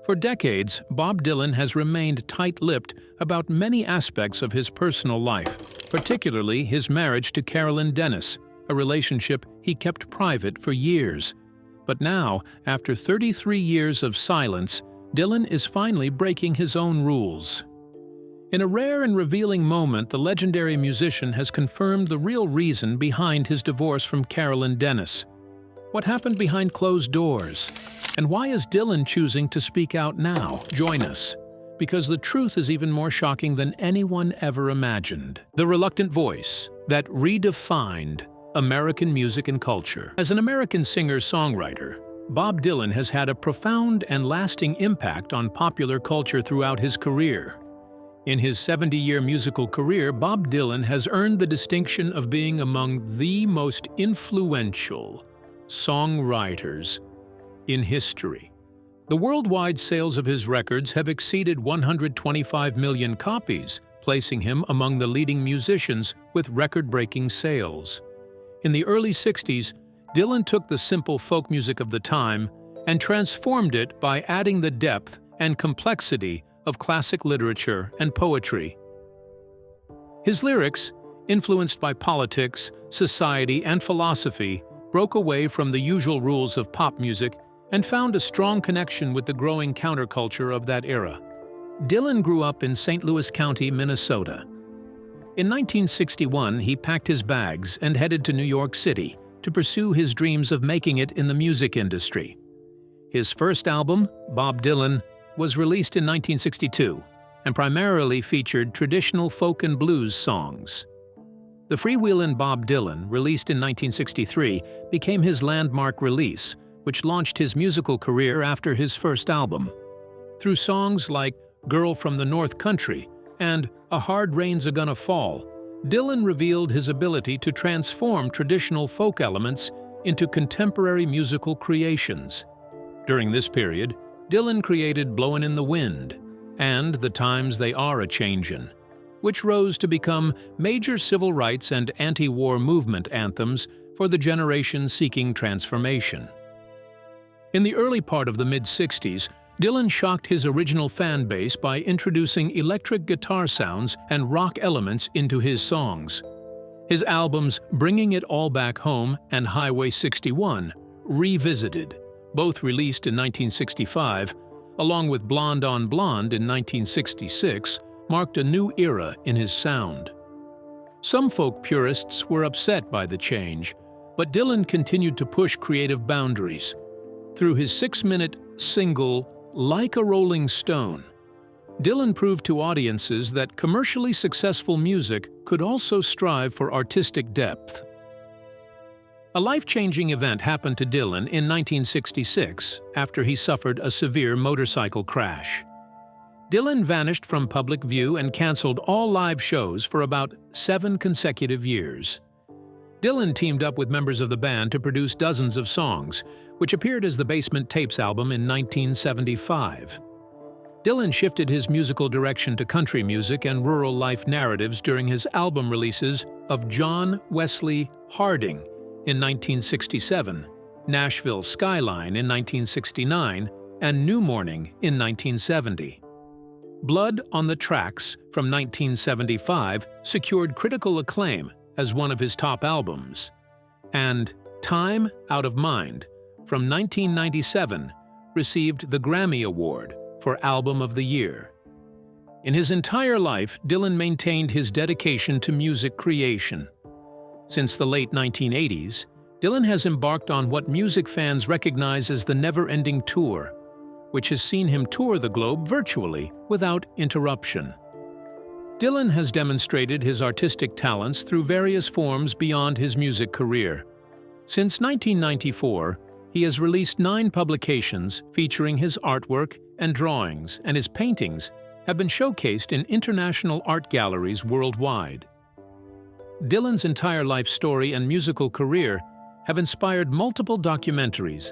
For decades, Bob Dylan has remained tight-lipped about many aspects of his personal life, particularly his marriage to Carolyn Dennis, a relationship he kept private for years. But now, after 33 years of silence, Dylan is finally breaking his own rules. In a rare and revealing moment, the legendary musician has confirmed the real reason behind his divorce from Carolyn Dennis. What happened behind closed doors? And why is Dylan choosing to speak out now? Join us, because the truth is even more shocking than anyone ever imagined. The reluctant voice that redefined American music and culture. As an American singer-songwriter, Bob Dylan has had a profound and lasting impact on popular culture throughout his career. In his 70-year musical career, Bob Dylan has earned the distinction of being among the most influential songwriters in history. The worldwide sales of his records have exceeded 125 million copies, placing him among the leading musicians with record-breaking sales. In the early 60s, Dylan took the simple folk music of the time and transformed it by adding the depth and complexity of classic literature and poetry. His lyrics, influenced by politics, society, and philosophy, broke away from the usual rules of pop music and found a strong connection with the growing counterculture of that era. Dylan grew up in St. Louis County, Minnesota. In 1961, he packed his bags and headed to New York City to pursue his dreams of making it in the music industry. His first album, Bob Dylan, was released in 1962 and primarily featured traditional folk and blues songs. The Freewheelin' Bob Dylan, released in 1963, became his landmark release, which launched his musical career after his first album. Through songs like Girl from the North Country and A Hard Rain's a Gonna Fall, Dylan revealed his ability to transform traditional folk elements into contemporary musical creations. During this period, Dylan created Blowin' in the Wind and The Times They Are a-Changin', which rose to become major civil rights and anti-war movement anthems for the generation seeking transformation. In the early part of the mid-60s, Dylan shocked his original fan base by introducing electric guitar sounds and rock elements into his songs. His albums Bringing It All Back Home and Highway 61, Revisited, both released in 1965, along with Blonde on Blonde in 1966, marked a new era in his sound. Some folk purists were upset by the change, but Dylan continued to push creative boundaries. Through his 6-minute single, Like a Rolling Stone, Dylan proved to audiences that commercially successful music could also strive for artistic depth. A life-changing event happened to Dylan in 1966 after he suffered a severe motorcycle crash. Dylan vanished from public view and canceled all live shows for about 7 consecutive years. Dylan teamed up with members of the band to produce dozens of songs, which appeared as the Basement Tapes album in 1975. Dylan shifted his musical direction to country music and rural life narratives during his album releases of John Wesley Harding in 1967, Nashville Skyline in 1969, and New Morning in 1970. Blood on the Tracks from 1975 secured critical acclaim as one of his top albums, and Time Out of Mind from 1997 received the Grammy Award for Album of the Year. In his entire life, Dylan maintained his dedication to music creation. Since the late 1980s, Dylan has embarked on what music fans recognize as the never-ending tour, which has seen him tour the globe virtually without interruption. Dylan has demonstrated his artistic talents through various forms beyond his music career. Since 1994, he has released 9 publications featuring his artwork and drawings, and his paintings have been showcased in international art galleries worldwide. Dylan's entire life story and musical career have inspired multiple documentaries,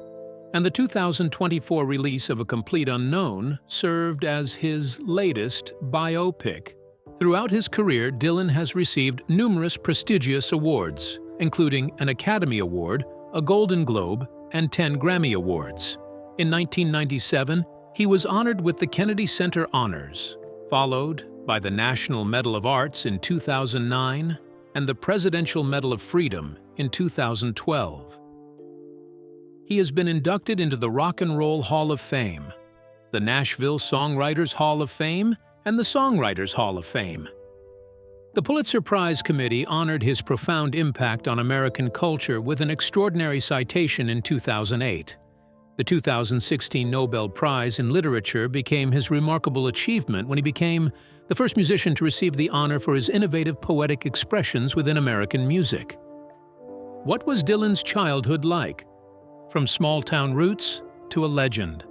and the 2024 release of A Complete Unknown served as his latest biopic. Throughout his career, Dylan has received numerous prestigious awards, including an Academy Award, a Golden Globe, and 10 Grammy Awards. In 1997, He was honored with the Kennedy Center Honors, followed by the National Medal of Arts in 2009 and the Presidential Medal of Freedom in 2012. He has been inducted into the Rock and Roll Hall of Fame, the Nashville Songwriters Hall of Fame, and the Songwriters Hall of Fame. The Pulitzer Prize Committee honored his profound impact on American culture with an extraordinary citation in 2008. The 2016 Nobel Prize in Literature became his remarkable achievement when he became the first musician to receive the honor for his innovative poetic expressions within American music. What was Dylan's childhood like? From small-town roots to a legend.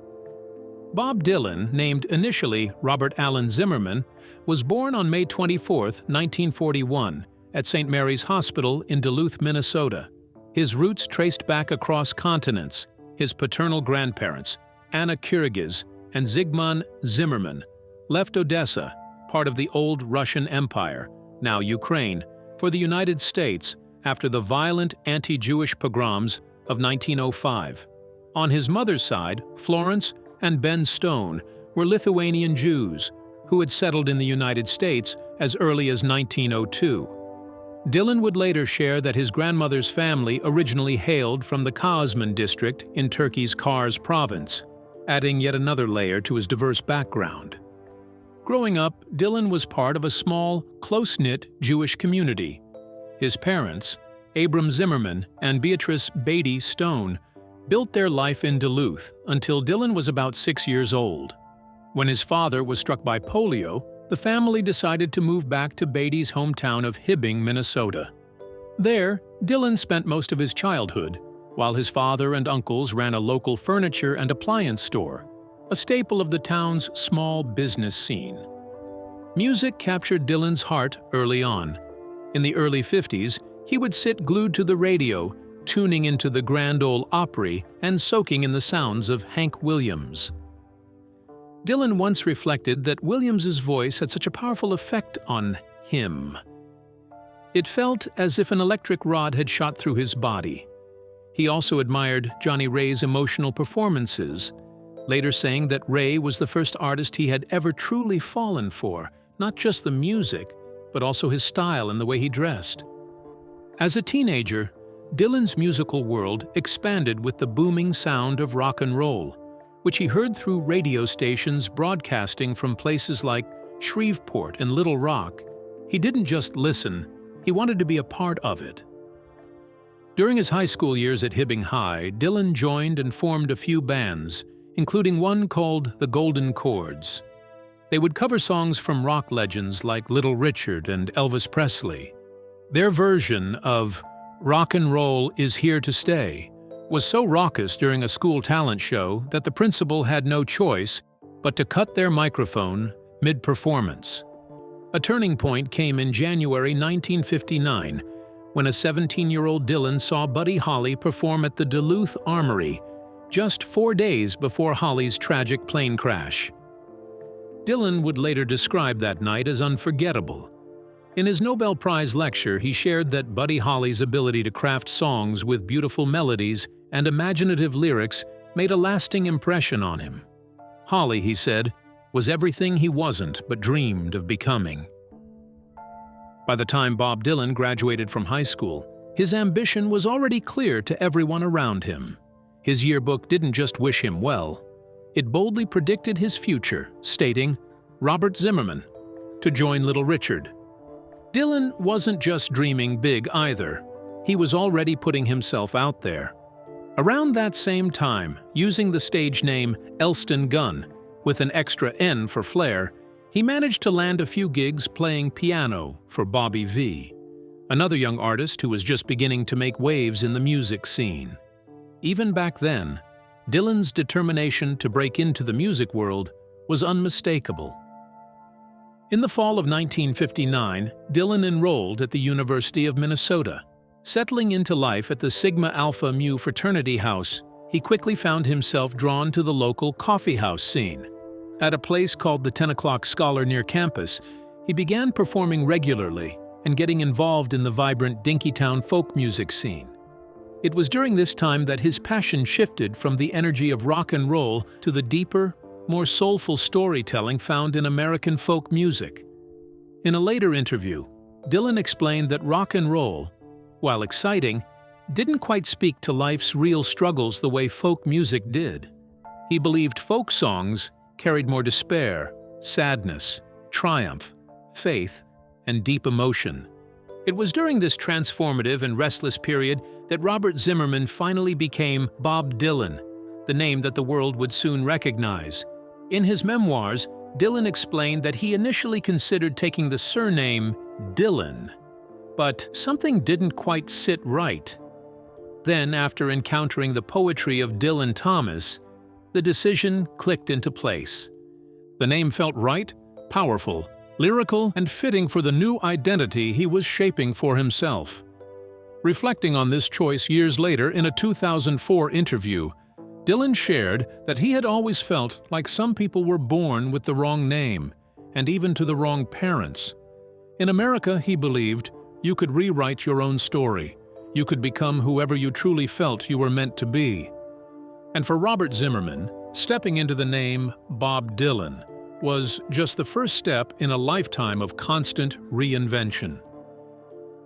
Bob Dylan, named initially Robert Allen Zimmerman, was born on May 24, 1941, at St. Mary's Hospital in Duluth, Minnesota. His roots traced back across continents. His paternal grandparents, Anna Kirigiz and Zygmunt Zimmerman, left Odessa, part of the old Russian Empire, now Ukraine, for the United States after the violent anti-Jewish pogroms of 1905. On his mother's side, Florence and Ben Stone were Lithuanian Jews who had settled in the United States as early as 1902. Dylan would later share that his grandmother's family originally hailed from the Kazman district in Turkey's Kars province, adding yet another layer to his diverse background. Growing up, Dylan was part of a small, close-knit Jewish community. His parents, Abram Zimmerman and Beatrice Beatty Stone, built their life in Duluth until Dylan was about 6 years old. When his father was struck by polio, the family decided to move back to Beatty's hometown of Hibbing, Minnesota. There, Dylan spent most of his childhood, while his father and uncles ran a local furniture and appliance store, a staple of the town's small business scene. Music captured Dylan's heart early on. In the early 50s, he would sit glued to the radio, tuning into the Grand Ole Opry and soaking in the sounds of Hank Williams. Dylan once reflected that Williams's voice had such a powerful effect on him. It felt as if an electric rod had shot through his body. He also admired Johnny Ray's emotional performances, later saying that Ray was the first artist he had ever truly fallen for, not just the music, but also his style and the way he dressed. As a teenager, Dylan's musical world expanded with the booming sound of rock and roll, which he heard through radio stations broadcasting from places like Shreveport and Little Rock. He didn't just listen, he wanted to be a part of it. During his high school years at Hibbing High, Dylan joined and formed a few bands, including one called the Golden Chords. They would cover songs from rock legends like Little Richard and Elvis Presley. Their version of "Rock and Roll is Here to Stay" was so raucous during a school talent show that the principal had no choice but to cut their microphone mid-performance. A turning point came in January 1959 when a 17-year-old Dylan saw Buddy Holly perform at the Duluth Armory just 4 days before Holly's tragic plane crash. Dylan would later describe that night as unforgettable. In his Nobel Prize lecture, he shared that Buddy Holly's ability to craft songs with beautiful melodies and imaginative lyrics made a lasting impression on him. Holly, he said, was everything he wasn't but dreamed of becoming. By the time Bob Dylan graduated from high school, his ambition was already clear to everyone around him. His yearbook didn't just wish him well, it boldly predicted his future, stating, "Robert Zimmerman, to join Little Richard." Dylan wasn't just dreaming big either. He was already putting himself out there. Around that same time, using the stage name Elston Gunn, with an extra N for flair, he managed to land a few gigs playing piano for Bobby V, another young artist who was just beginning to make waves in the music scene. Even back then, Dylan's determination to break into the music world was unmistakable. In the fall of 1959, Dylan enrolled at the University of Minnesota. Settling into life at the Sigma Alpha Mu fraternity house, he quickly found himself drawn to the local coffee house scene. At a place called the 10 O'Clock Scholar near campus, he began performing regularly and getting involved in the vibrant Dinkytown folk music scene. It was during this time that his passion shifted from the energy of rock and roll to the deeper, more soulful storytelling found in American folk music. In a later interview, Dylan explained that rock and roll, while exciting, didn't quite speak to life's real struggles the way folk music did. He believed folk songs carried more despair, sadness, triumph, faith, and deep emotion. It was during this transformative and restless period that Robert Zimmerman finally became Bob Dylan, the name that the world would soon recognize. In his memoirs, Dylan explained that he initially considered taking the surname Dylan, but something didn't quite sit right. Then, after encountering the poetry of Dylan Thomas, the decision clicked into place. The name felt right, powerful, lyrical, and fitting for the new identity he was shaping for himself. Reflecting on this choice years later in a 2004 interview, Dylan shared that he had always felt like some people were born with the wrong name, and even to the wrong parents. In America, he believed, you could rewrite your own story. You could become whoever you truly felt you were meant to be. And for Robert Zimmerman, stepping into the name Bob Dylan was just the first step in a lifetime of constant reinvention.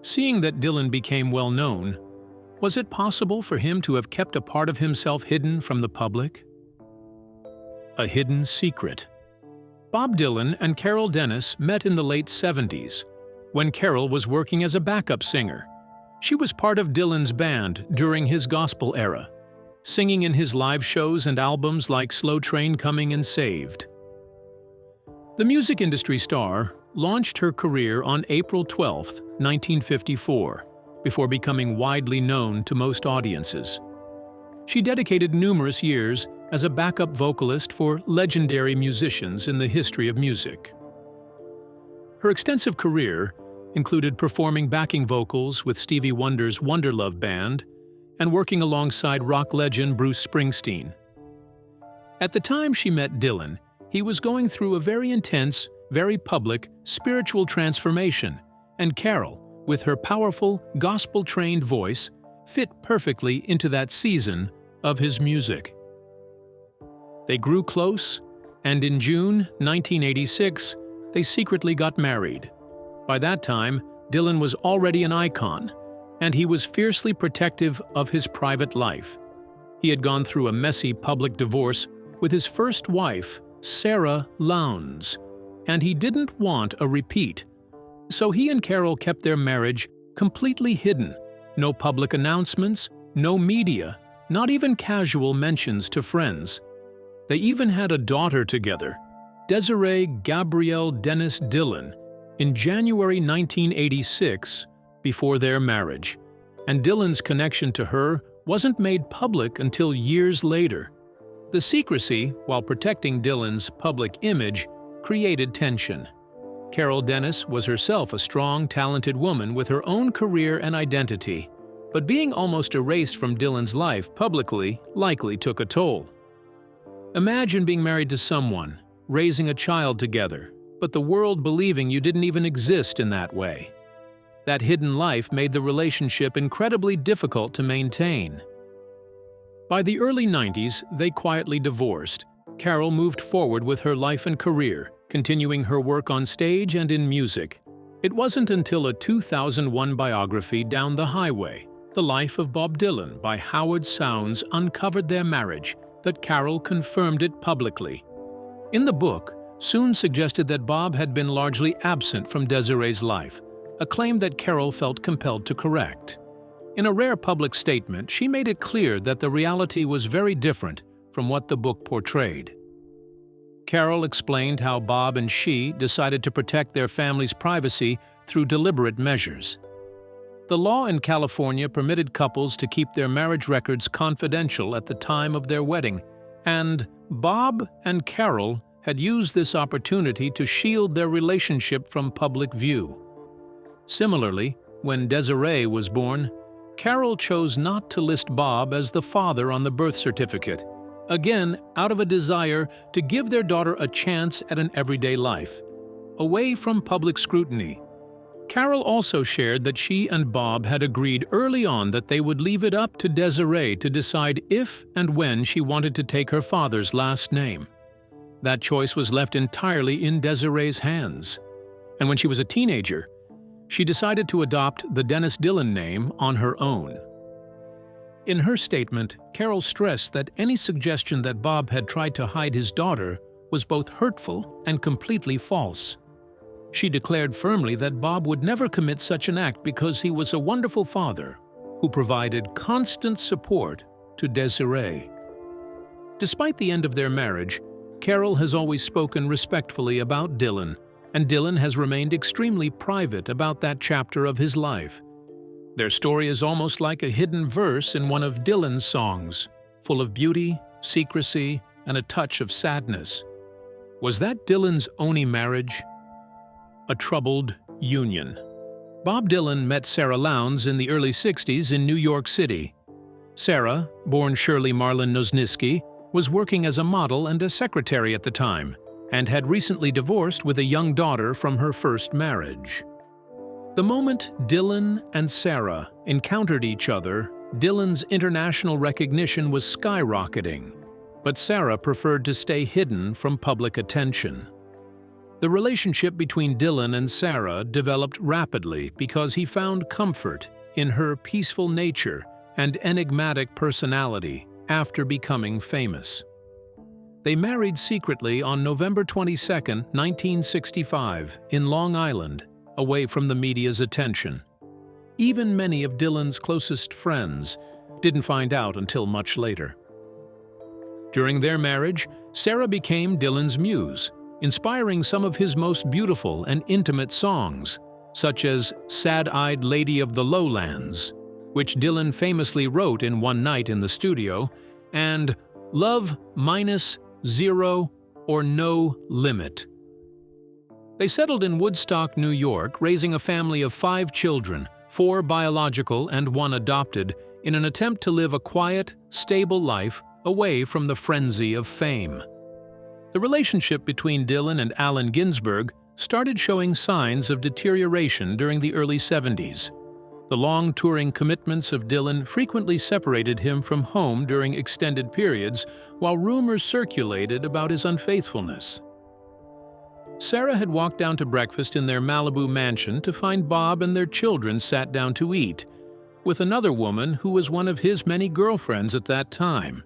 Seeing that Dylan became well known, was it possible for him to have kept a part of himself hidden from the public? A hidden secret. Bob Dylan and Carolyn Dennis met in the late 70s, when Carol was working as a backup singer. She was part of Dylan's band during his gospel era, singing in his live shows and albums like Slow Train Coming and Saved. The music industry star launched her career on April 12, 1954, before becoming widely known to most audiences. She dedicated numerous years as a backup vocalist for legendary musicians in the history of music. Her extensive career included performing backing vocals with Stevie Wonder's Wonderlove Band and working alongside rock legend Bruce Springsteen. At the time she met Dylan, he was going through a very intense, very public, spiritual transformation, and Carol, with her powerful, gospel-trained voice, fit perfectly into that season of his music. They grew close, and in June 1986, they secretly got married. By that time, Dylan was already an icon, and he was fiercely protective of his private life. He had gone through a messy public divorce with his first wife, Sarah Lowndes, and he didn't want a repeat. So he and Carol kept their marriage completely hidden. No public announcements, no media, not even casual mentions to friends. They even had a daughter together, Desiree Gabrielle Dennis Dylan, in January 1986, before their marriage, and Dylan's connection to her wasn't made public until years later. The secrecy, while protecting Dylan's public image, created tension. Carolyn Dennis was herself a strong, talented woman with her own career and identity, but being almost erased from Dylan's life publicly likely took a toll. Imagine being married to someone, raising a child together, but the world believing you didn't even exist in that way. That hidden life made the relationship incredibly difficult to maintain. By the early 90s, they quietly divorced. Carol moved forward with her life and career, continuing her work on stage and in music. It wasn't until a 2001 biography, Down the Highway, The Life of Bob Dylan by Howard Sounds, uncovered their marriage, that Carol confirmed it publicly. In the book, Sounds suggested that Bob had been largely absent from Desiree's life, a claim that Carol felt compelled to correct. In a rare public statement, she made it clear that the reality was very different from what the book portrayed. Carol explained how Bob and she decided to protect their family's privacy through deliberate measures. The law in California permitted couples to keep their marriage records confidential at the time of their wedding, and Bob and Carol had used this opportunity to shield their relationship from public view. Similarly, when Desiree was born, Carol chose not to list Bob as the father on the birth certificate, again out of a desire to give their daughter a chance at an everyday life, away from public scrutiny. Carol also shared that she and Bob had agreed early on that they would leave it up to Desiree to decide if and when she wanted to take her father's last name. that choice was left entirely in Desiree's hands. And when she was a teenager, she decided to adopt the Dennis Dillon name on her own. In her statement, Carol stressed that any suggestion that Bob had tried to hide his daughter was both hurtful and completely false. She declared firmly that Bob would never commit such an act because he was a wonderful father who provided constant support to Desiree. Despite the end of their marriage, Carol has always spoken respectfully about Dillon, and Dillon has remained extremely private about that chapter of his life. Their story is almost like a hidden verse in one of Dillon's songs, full of beauty, secrecy, and a touch of sadness. Was that Dillon's only marriage? A troubled union. Bob Dylan met Sarah Lowndes in the early 60s in New York City. Sarah, born Shirley Marlin Nosniski, was working as a model and a secretary at the time, and had recently divorced with a young daughter from her first marriage. The moment Dylan and Sarah encountered each other, Dylan's international recognition was skyrocketing, but Sarah preferred to stay hidden from public attention. The relationship between Dylan and Sarah developed rapidly because he found comfort in her peaceful nature and enigmatic personality after becoming famous. They married secretly on November 22, 1965, in Long Island, away from the media's attention. Even many of Dylan's closest friends didn't find out until much later. During their marriage, Sarah became Dylan's muse, inspiring some of his most beautiful and intimate songs, such as Sad-Eyed Lady of the Lowlands, which Dylan famously wrote in one night in the studio, and Love Minus Zero or No Limit. They settled in Woodstock, New York, raising a family of 5 children, 4 biological and 1 adopted, in an attempt to live a quiet, stable life away from the frenzy of fame. The relationship between Dylan and Allen Ginsberg started showing signs of deterioration during the early 70s. The long touring commitments of Dylan frequently separated him from home during extended periods, while rumors circulated about his unfaithfulness. Sarah had walked down to breakfast in their Malibu mansion to find Bob and their children sat down to eat, with another woman who was one of his many girlfriends at that time.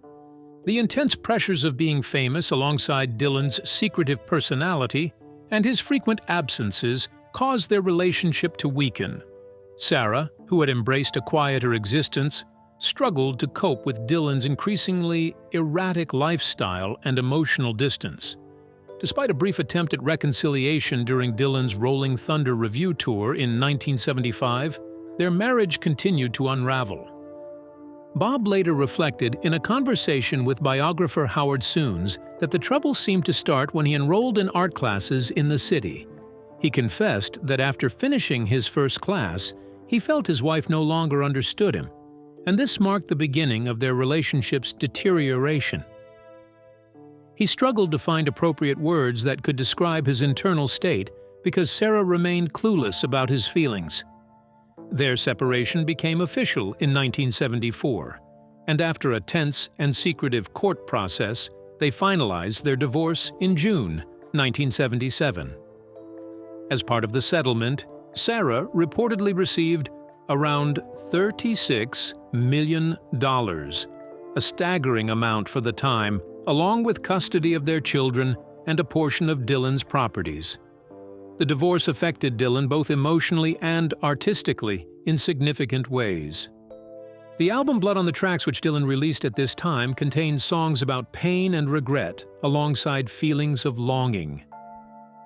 The intense pressures of being famous alongside Dylan's secretive personality and his frequent absences caused their relationship to weaken. Sarah, who had embraced a quieter existence, struggled to cope with Dylan's increasingly erratic lifestyle and emotional distance. Despite a brief attempt at reconciliation during Dylan's Rolling Thunder Revue tour in 1975, their marriage continued to unravel. Bob later reflected in a conversation with biographer Howard Soons that the trouble seemed to start when he enrolled in art classes in the city. He confessed that after finishing his first class, he felt his wife no longer understood him, and this marked the beginning of their relationship's deterioration. He struggled to find appropriate words that could describe his internal state because Sarah remained clueless about his feelings. Their separation became official in 1974, and after a tense and secretive court process, they finalized their divorce in June 1977. As part of the settlement, Sarah reportedly received around $36 million, a staggering amount for the time, along with custody of their children and a portion of Dylan's properties. The divorce affected Dylan both emotionally and artistically in significant ways. The album Blood on the Tracks, which Dylan released at this time, contains songs about pain and regret alongside feelings of longing.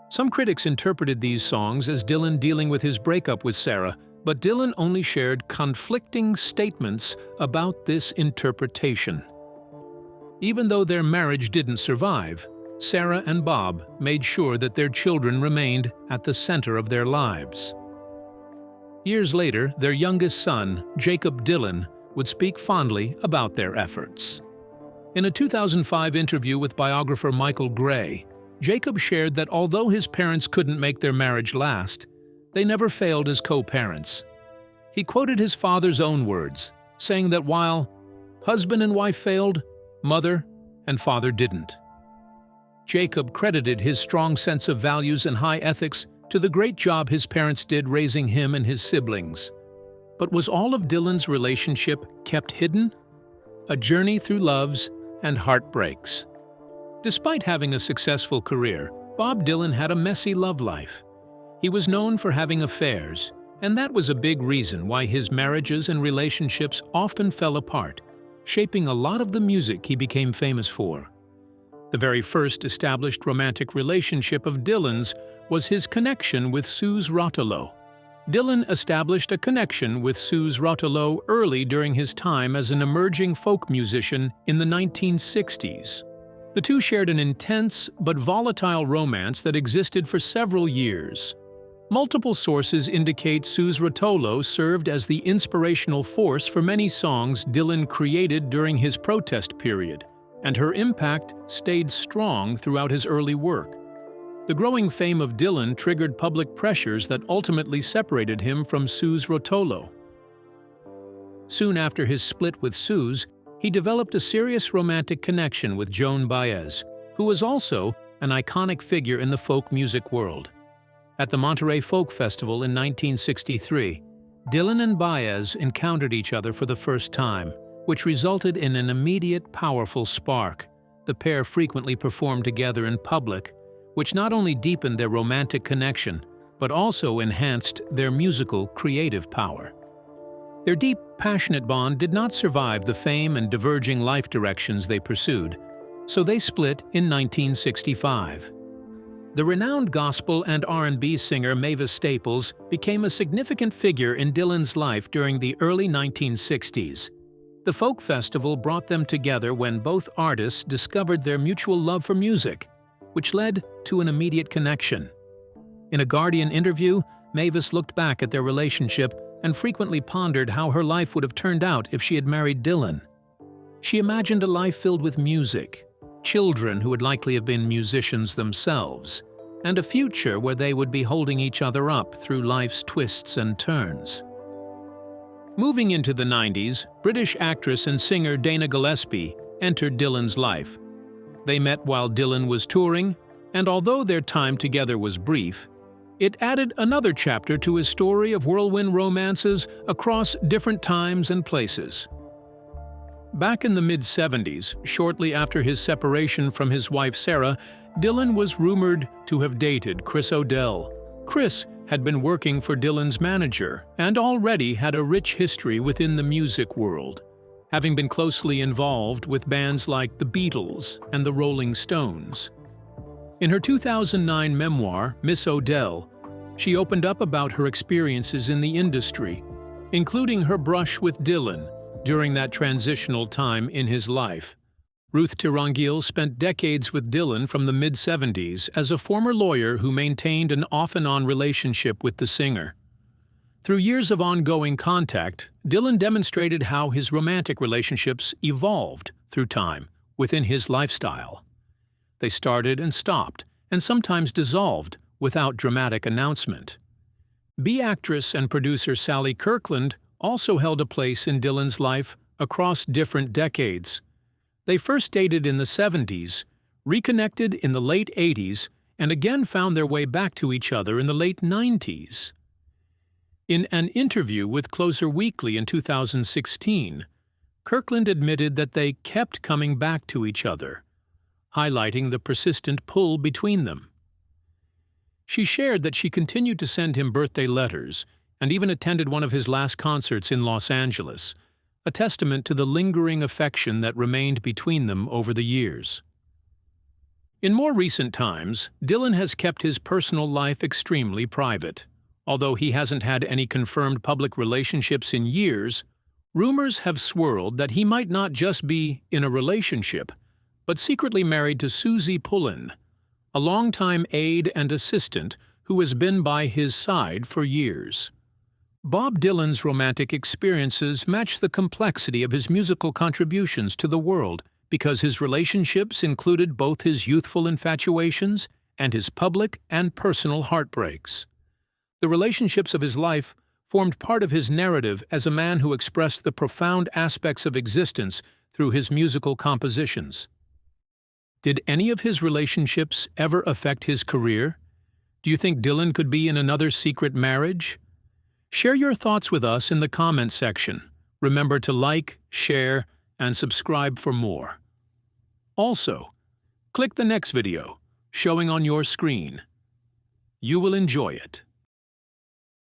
Some critics interpreted these songs as Dylan dealing with his breakup with Sarah, but Dylan only shared conflicting statements about this interpretation. Even though their marriage didn't survive, Sarah and Bob made sure that their children remained at the center of their lives. Years later, their youngest son, Jacob Dylan, would speak fondly about their efforts. In a 2005 interview with biographer Michael Gray, Jacob shared that although his parents couldn't make their marriage last, they never failed as co-parents. He quoted his father's own words, saying that while husband and wife failed, mother and father didn't. Jacob credited his strong sense of values and high ethics to the great job his parents did raising him and his siblings. But was all of Dylan's relationship kept hidden? A journey through loves and heartbreaks. Despite having a successful career, Bob Dylan had a messy love life. He was known for having affairs, and that was a big reason why his marriages and relationships often fell apart, shaping a lot of the music he became famous for. The very first established romantic relationship of Dylan's was his connection with Suze Rotolo. Dylan established a connection with Suze Rotolo early during his time as an emerging folk musician in the 1960s. The two shared an intense but volatile romance that existed for several years. Multiple sources indicate Suze Rotolo served as the inspirational force for many songs Dylan created during his protest period, and her impact stayed strong throughout his early work. The growing fame of Dylan triggered public pressures that ultimately separated him from Suze Rotolo. Soon after his split with Suze, he developed a serious romantic connection with Joan Baez, who was also an iconic figure in the folk music world. At the Monterey Folk Festival in 1963, Dylan and Baez encountered each other for the first time, which resulted in an immediate, powerful spark. The pair frequently performed together in public, which not only deepened their romantic connection, but also enhanced their musical creative power. Their deep, passionate bond did not survive the fame and diverging life directions they pursued, so they split in 1965. The renowned gospel and R&B singer Mavis Staples became a significant figure in Dylan's life during the early 1960s. The folk festival brought them together when both artists discovered their mutual love for music, which led to an immediate connection. In a Guardian interview, Mavis looked back at their relationship and frequently pondered how her life would have turned out if she had married Dylan. She imagined a life filled with music, children who would likely have been musicians themselves, and a future where they would be holding each other up through life's twists and turns. Moving into the 90s, British actress and singer Dana Gillespie entered Dylan's life. They met while Dylan was touring, and although their time together was brief, it added another chapter to his story of whirlwind romances across different times and places. Back in the mid-70s, shortly after his separation from his wife Sarah, Dylan was rumored to have dated Chris O'Dell. Chris had been working for Dylan's manager and already had a rich history within the music world, having been closely involved with bands like the Beatles and the Rolling Stones. In her 2009 memoir, Miss O'Dell, she opened up about her experiences in the industry, including her brush with Dylan during that transitional time in his life. Ruth Tirangil spent decades with Dylan from the mid-70s as a former lawyer who maintained an off-and-on relationship with the singer. Through years of ongoing contact, Dylan demonstrated how his romantic relationships evolved through time within his lifestyle. They started and stopped, and sometimes dissolved without dramatic announcement. B-actress and producer Sally Kirkland also held a place in Dylan's life across different decades. They first dated in the 70s, reconnected in the late 80s, and again found their way back to each other in the late 90s. In an interview with Closer Weekly in 2016, Kirkland admitted that they kept coming back to each other, highlighting the persistent pull between them. She shared that she continued to send him birthday letters and even attended one of his last concerts in Los Angeles, a testament to the lingering affection that remained between them over the years. In more recent times, Dylan has kept his personal life extremely private. Although he hasn't had any confirmed public relationships in years, rumors have swirled that he might not just be in a relationship, but secretly married to Susie Pullen, a longtime aide and assistant who has been by his side for years. Bob Dylan's romantic experiences match the complexity of his musical contributions to the world because his relationships included both his youthful infatuations and his public and personal heartbreaks. The relationships of his life formed part of his narrative as a man who expressed the profound aspects of existence through his musical compositions. Did any of his relationships ever affect his career? Do you think Dylan could be in another secret marriage? Share your thoughts with us in the comments section. Remember to like, share, and subscribe for more. Also, click the next video, showing on your screen. You will enjoy it.